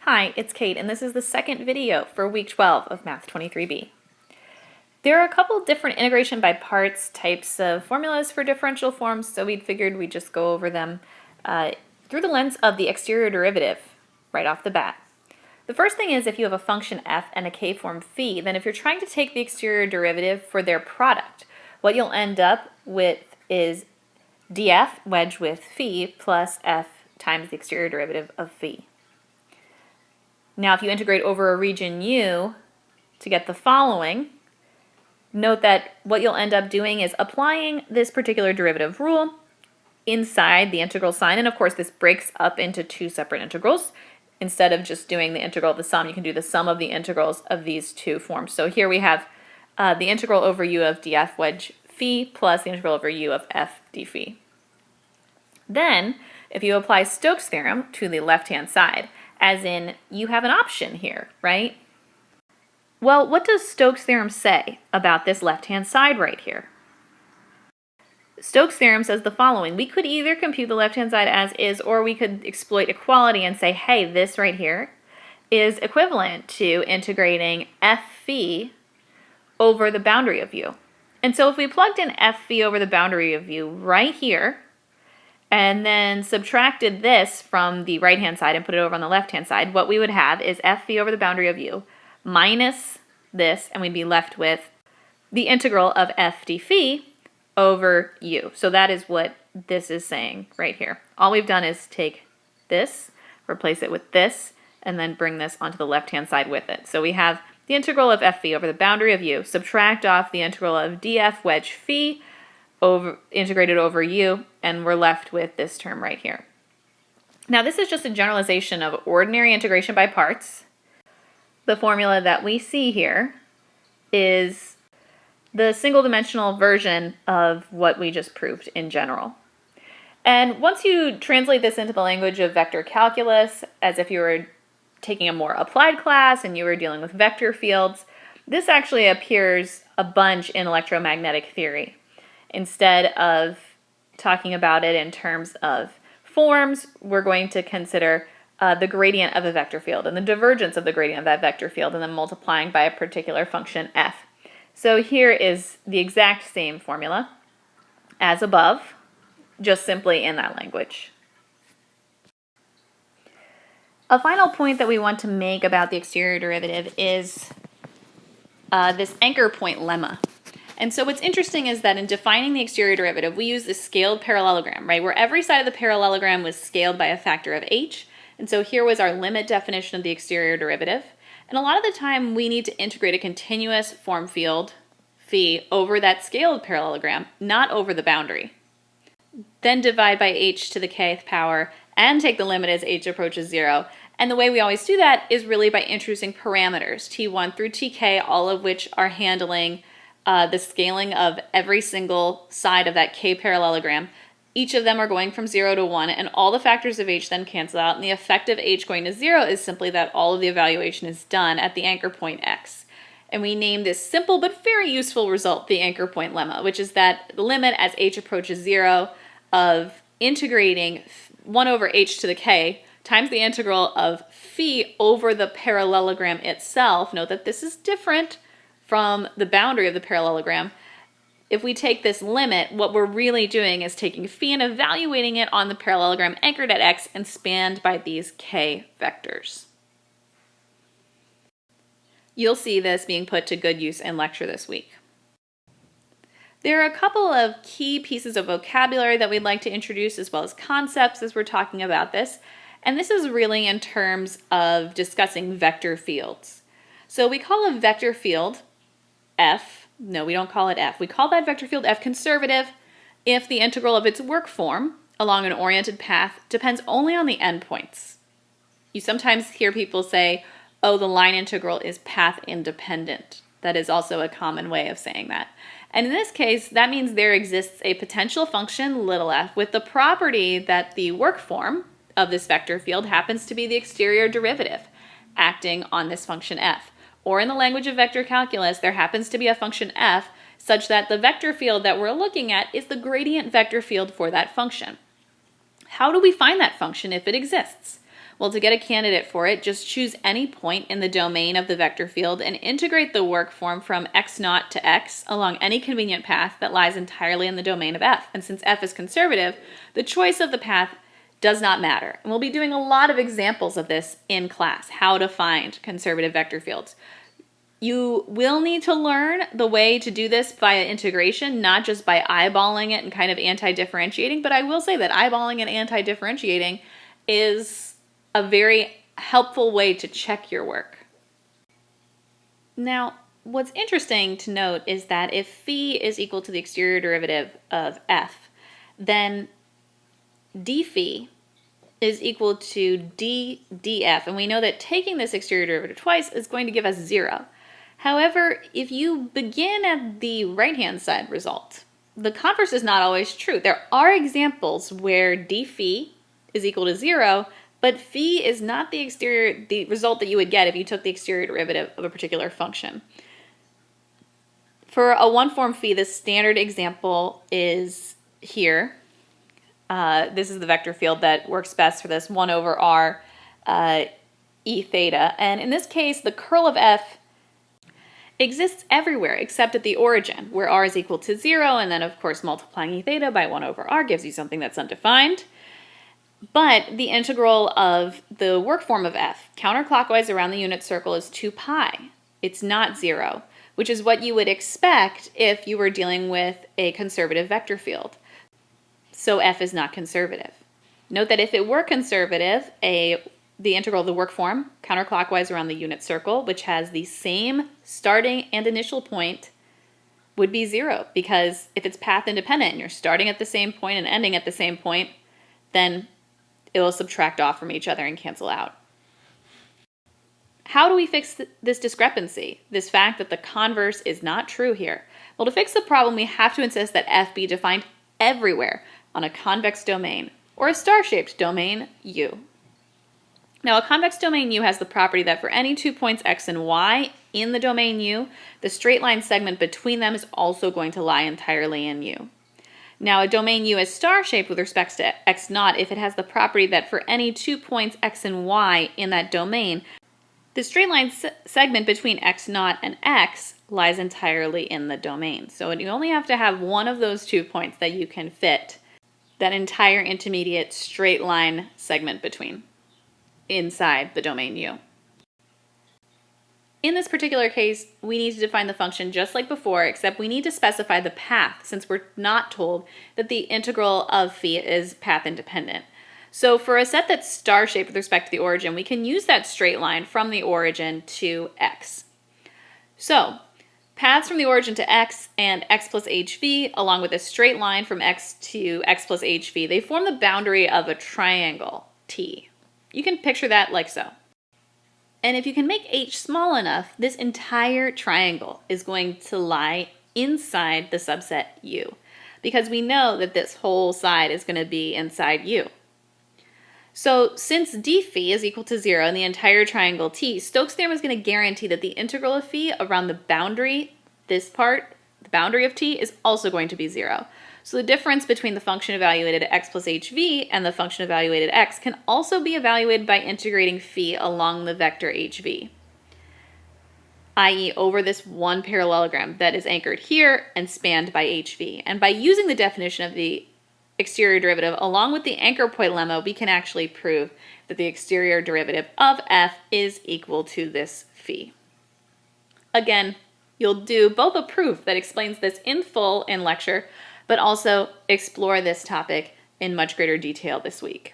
Hi, it's Kate, and this is the second video for week 12 of Math 23B. There are a couple different integration by parts types of formulas for differential forms, so we figured we'd just go over them through the lens of the exterior derivative right off the bat. The first thing is if you have a function f and a k-form phi, then if you're trying to take the exterior derivative for their product, what you'll end up with is df wedged with phi plus f times the exterior derivative of phi. Now, if you integrate over a region U to get the following, note that what you'll end up doing is applying this particular derivative rule inside the integral sign. And of course, this breaks up into two separate integrals. Instead of just doing the integral of the sum, you can do the sum of the integrals of these two forms. So here we have the integral over u of df wedge phi plus the integral over u of f d phi. Then, if you apply Stokes' theorem to the left-hand side, as in you have an option here, right? Well, what does Stokes' theorem say about this left-hand side right here? Stokes' theorem says the following: we could either compute the left-hand side as is, or we could exploit equality and say, hey, this right here is equivalent to integrating f phi over the boundary of u. And so if we plugged in f phi over the boundary of u right here, and then subtracted this from the right-hand side and put it over on the left-hand side, what we would have is f phi over the boundary of u minus this, and we'd be left with the integral of f d phi over u. So that is what this is saying right here. All we've done is take this, replace it with this, and then bring this onto the left-hand side with it. So we have the integral of f phi over the boundary of u, subtract off the integral of df wedge phi integrated over u, and we're left with this term right here. Now this is just a generalization of ordinary integration by parts. The formula that we see here is the single-dimensional version of what we just proved in general. And once you translate this into the language of vector calculus, as if you were taking a more applied class and you were dealing with vector fields, this actually appears a bunch in electromagnetic theory. Instead of talking about it in terms of forms, we're going to consider the gradient of a vector field and the divergence of the gradient of that vector field, and then multiplying by a particular function f. So here is the exact same formula as above, just simply in that language. A final point that we want to make about the exterior derivative is this anchor point lemma. And so what's interesting is that in defining the exterior derivative, we use this scaled parallelogram, right, where every side of the parallelogram was scaled by a factor of h. And so here was our limit definition of the exterior derivative. And a lot of the time we need to integrate a continuous form field phi over that scaled parallelogram, not over the boundary. Then divide by h to the kth power and take the limit as h approaches 0. And the way we always do that is really by introducing parameters, t1 through tk, all of which are handling the scaling of every single side of that k parallelogram. Each of them are going from 0 to 1, and all the factors of h then cancel out, and the effect of h going to 0 is simply that all of the evaluation is done at the anchor point x. And we name this simple but very useful result the anchor point lemma, which is that the limit as h approaches 0 of integrating 1 over h to the k times the integral of phi over the parallelogram itself. Note that this is different from the boundary of the parallelogram. If we take this limit, what we're really doing is taking phi and evaluating it on the parallelogram anchored at x and spanned by these k vectors. You'll see this being put to good use in lecture this week. There are a couple of key pieces of vocabulary that we'd like to introduce, as well as concepts as we're talking about this. And this is really in terms of discussing vector fields. So we call a vector field f. No, we don't call it f. We call that vector field f conservative if the integral of its work form along an oriented path depends only on the endpoints. You sometimes hear people say, oh, the line integral is path independent. That is also a common way of saying that. And in this case, that means there exists a potential function, little f, with the property that the work form of this vector field happens to be the exterior derivative acting on this function f. Or in the language of vector calculus, there happens to be a function f such that the vector field that we're looking at is the gradient vector field for that function. How do we find that function if it exists? Well, to get a candidate for it, just choose any point in the domain of the vector field and integrate the work form from x naught to x along any convenient path that lies entirely in the domain of f. And since f is conservative, the choice of the path does not matter. And we'll be doing a lot of examples of this in class, how to find conservative vector fields. You will need to learn the way to do this via integration, not just by eyeballing it and kind of anti-differentiating, but I will say that eyeballing and anti-differentiating is a very helpful way to check your work. Now, what's interesting to note is that if phi is equal to the exterior derivative of f, then d phi is equal to d df, and we know that taking this exterior derivative twice is going to give us 0. However, if you begin at the right-hand side result, the converse is not always true. There are examples where d phi is equal to 0, but phi is not the result that you would get if you took the exterior derivative of a particular function. For a one-form phi, the standard example is here. This is the vector field that works best for this, 1 over r e theta. And in this case, the curl of f exists everywhere except at the origin, where r is equal to 0, and then of course multiplying e theta by 1 over r gives you something that's undefined. But the integral of the work form of f counterclockwise around the unit circle is 2 pi. It's not 0, which is what you would expect if you were dealing with a conservative vector field. So f is not conservative. Note that if it were conservative, the integral of the work form counterclockwise around the unit circle, which has the same starting and initial point, would be 0, because if it's path independent and you're starting at the same point and ending at the same point, then it will subtract off from each other and cancel out. How do we fix this discrepancy, this fact that the converse is not true here? Well, to fix the problem, we have to insist that f be defined everywhere on a convex domain, or a star-shaped domain U. Now, a convex domain U has the property that for any 2 points x and y in the domain U, the straight line segment between them is also going to lie entirely in U. Now, a domain U is star-shaped with respect to x naught if it has the property that for any 2 points x and y in that domain, the straight line segment between x naught and x lies entirely in the domain. So you only have to have one of those 2 points that you can fit that entire intermediate straight line segment between inside the domain U. In this particular case, we need to define the function just like before, except we need to specify the path since we're not told that the integral of phi is path independent. So for a set that's star-shaped with respect to the origin, we can use that straight line from the origin to x. So paths from the origin to x and x plus hv, along with a straight line from x to x plus hv, they form the boundary of a triangle T. You can picture that like so. And if you can make h small enough, this entire triangle is going to lie inside the subset U, because we know that this whole side is going to be inside U. So since d phi is equal to 0 in the entire triangle T, Stokes' theorem is going to guarantee that the integral of phi around the boundary, this part, the boundary of T, is also going to be 0. So the difference between the function evaluated at x plus hv and the function evaluated at x can also be evaluated by integrating phi along the vector hv, i.e. over this one parallelogram that is anchored here and spanned by hv. And by using the definition of the exterior derivative along with the anchor point lemma, we can actually prove that the exterior derivative of f is equal to this phi. Again, you'll do both a proof that explains this in full in lecture, but also explore this topic in much greater detail this week.